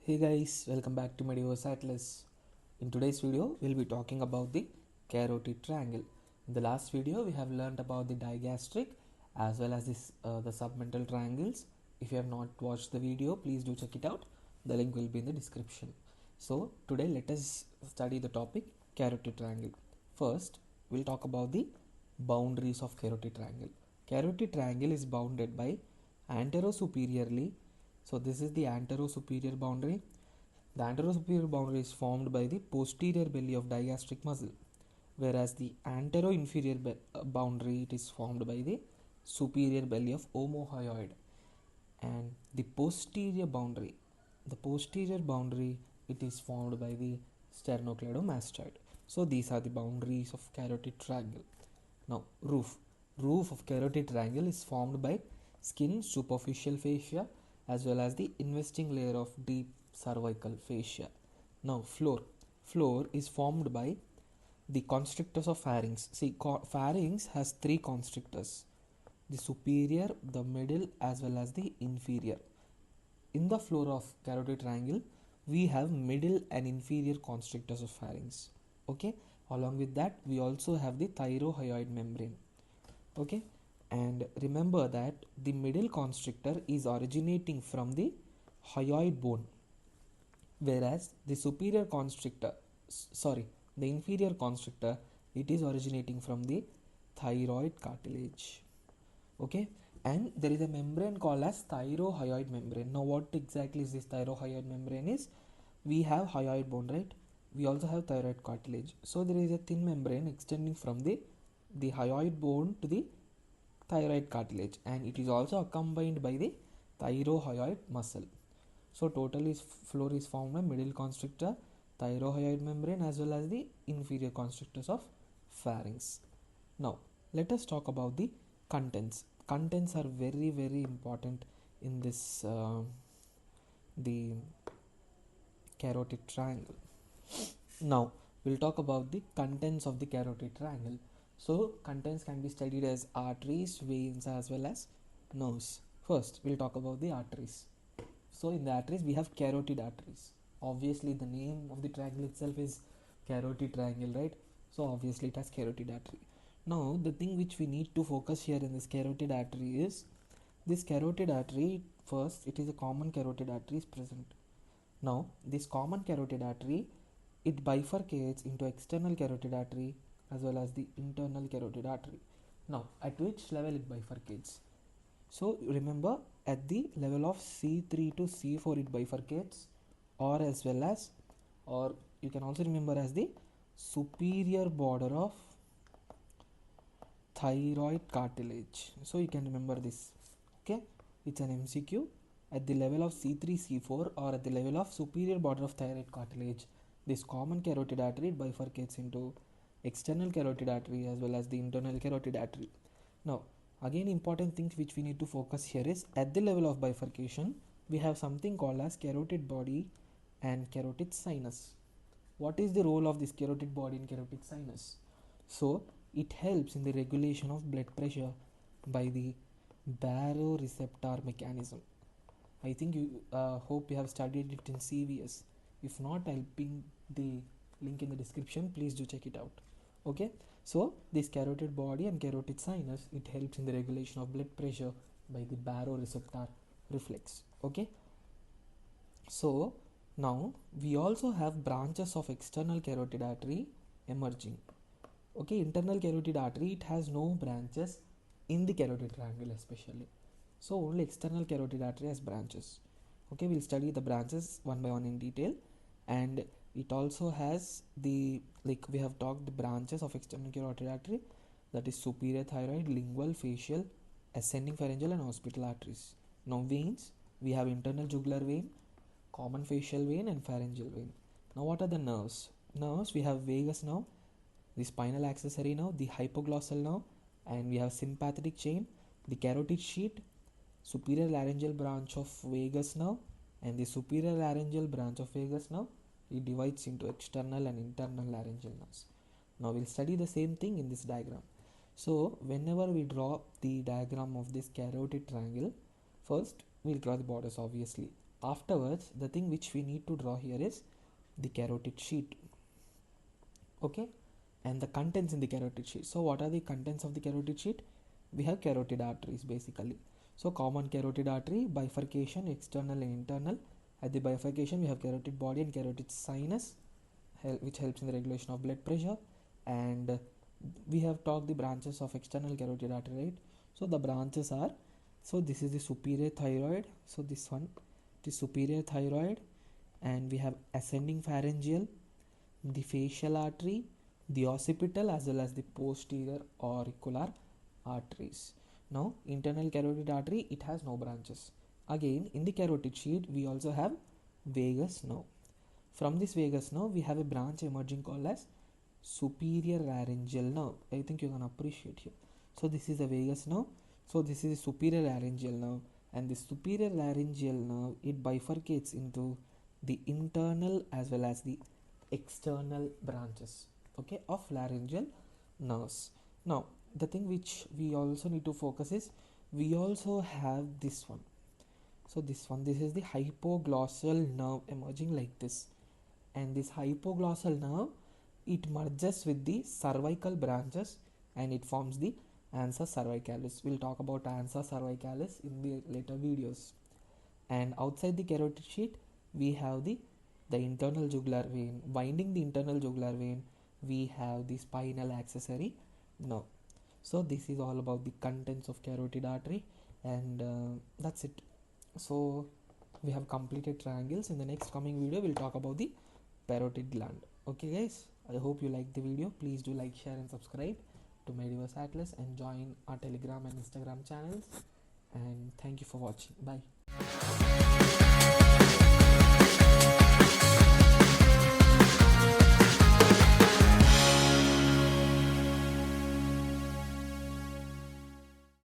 Hey guys, welcome back to Medios Atlas. In today's video, we'll be talking about the carotid triangle. In the last video, we have learned about the digastric as well as the submental triangles. If you have not watched the video, please do check it out. The link will be in the description. So today, let us study the topic carotid triangle. First, we'll talk about the boundaries of carotid triangle. Carotid triangle is bounded by anterosuperiorly. So this is the anterosuperior boundary. The anterosuperior boundary is formed by the posterior belly of digastric muscle, whereas the antero-inferior boundary it is formed by the superior belly of Omohyoid, and the posterior boundary it is formed by the Sternocleidomastoid. So these are the boundaries of carotid triangle. Now roof of carotid triangle is formed by skin, superficial fascia, as well as the investing layer of deep cervical fascia. Now floor is formed by the constrictors of pharynx. See, pharynx has three constrictors: the superior, the middle, as well as the inferior. In the floor of carotid triangle, we have middle and inferior constrictors of pharynx. Okay, along with that, we also have the thyrohyoid membrane. Okay, and remember that the middle constrictor is originating from the hyoid bone, whereas the inferior constrictor, it is originating from the thyroid cartilage. Okay, and there is a membrane called as thyrohyoid membrane. Now what exactly is this thyrohyoid membrane is? We have hyoid bone, right? We also have thyroid cartilage. So there is a thin membrane extending from the hyoid bone to the thyroid cartilage, and it is also accompanied by the thyrohyoid muscle. So total floor is formed by middle constrictor, thyrohyoid membrane, as well as the inferior constrictors of pharynx. Now let us talk about the contents. Contents are very important in this the carotid triangle. Now we'll talk about the contents of the carotid triangle. So contents can be studied as arteries, veins, as well as nerves. First, we'll talk about the arteries. So in the arteries, we have carotid arteries. Obviously, the name of the triangle itself is carotid triangle, right? So obviously, it has carotid artery. Now, the thing which we need to focus here in this carotid artery is this carotid artery. First, it is a common carotid artery is present. Now, this common carotid artery, it bifurcates into external carotid artery as well as the internal carotid artery. Now, at which level it bifurcates? So remember, at the level of C3 to C4 it bifurcates, or as well as, or you can also remember as the superior border of thyroid cartilage. So you can remember this. Okay, it's an MCQ. At the level of C3, C4, or at the level of superior border of thyroid cartilage, this common carotid artery bifurcates into external carotid artery as well as the internal carotid artery. Now, again, important things which we need to focus here is at the level of bifurcation, we have something called as carotid body and carotid sinus. What is the role of this carotid body and carotid sinus? So, it helps in the regulation of blood pressure by the baroreceptor mechanism. I think you hope you have studied it in CVS. If not, I'll ping the link in the description. Please do check it out. Okay, so this carotid body and carotid sinus, it helps in the regulation of blood pressure by the baroreceptor reflex. Okay, so now we also have branches of external carotid artery emerging. Okay, internal carotid artery, it has no branches in the carotid triangle especially. So only external carotid artery has branches. Okay, we'll study the branches one by one in detail, and it also has the, like we have talked, the branches of external carotid artery, that is superior thyroid, lingual, facial, ascending pharyngeal, and occipital arteries. Now veins, we have internal jugular vein, common facial vein, and pharyngeal vein. Now what are the nerves? Nerves, we have vagus nerve, the spinal accessory nerve, the hypoglossal nerve, and we have sympathetic chain, the carotid sheath, superior laryngeal branch of vagus nerve, and the superior laryngeal branch of vagus nerve, it divides into external and internal laryngeal nerves. Now we'll study the same thing in this diagram. So whenever we draw the diagram of this carotid triangle, first we'll draw the borders obviously. Afterwards, the thing which we need to draw here is the carotid sheet. Okay, and the contents in the carotid sheet. So what are the contents of the carotid sheet? We have carotid arteries basically. So common carotid artery, bifurcation, external and internal. At the bifurcation, we have carotid body and carotid sinus, which helps in the regulation of blood pressure. And we have talked the branches of external carotid artery, right? So the branches are, so this is the superior thyroid. So this one, the superior thyroid, and we have ascending pharyngeal, the facial artery, the occipital, as well as the posterior auricular arteries. Now internal carotid artery, it has no branches. Again, in the carotid sheet we also have vagus nerve. From this vagus nerve we have a branch emerging called as superior laryngeal nerve. I think you can appreciate here. So this is a vagus nerve. So this is a superior laryngeal nerve, and the superior laryngeal nerve, it bifurcates into the internal as well as the external branches, okay, of laryngeal nerves. Now the thing which we also need to focus is, we also have this one. So this is the hypoglossal nerve emerging like this, and this hypoglossal nerve, it merges with the cervical branches and it forms the ansa cervicalis. We'll talk about ansa cervicalis in the later videos. And outside the carotid sheet we have the internal jugular vein. Winding the internal jugular vein, we have the spinal accessory nerve. So this is all about the contents of carotid artery, and that's it. So we have completed triangles. In the next coming video we'll talk about the parotid gland. Okay guys, I hope you liked the video. Please do like, share and subscribe to my Diverse Atlas, and join our Telegram and Instagram channels, and thank you for watching. Bye.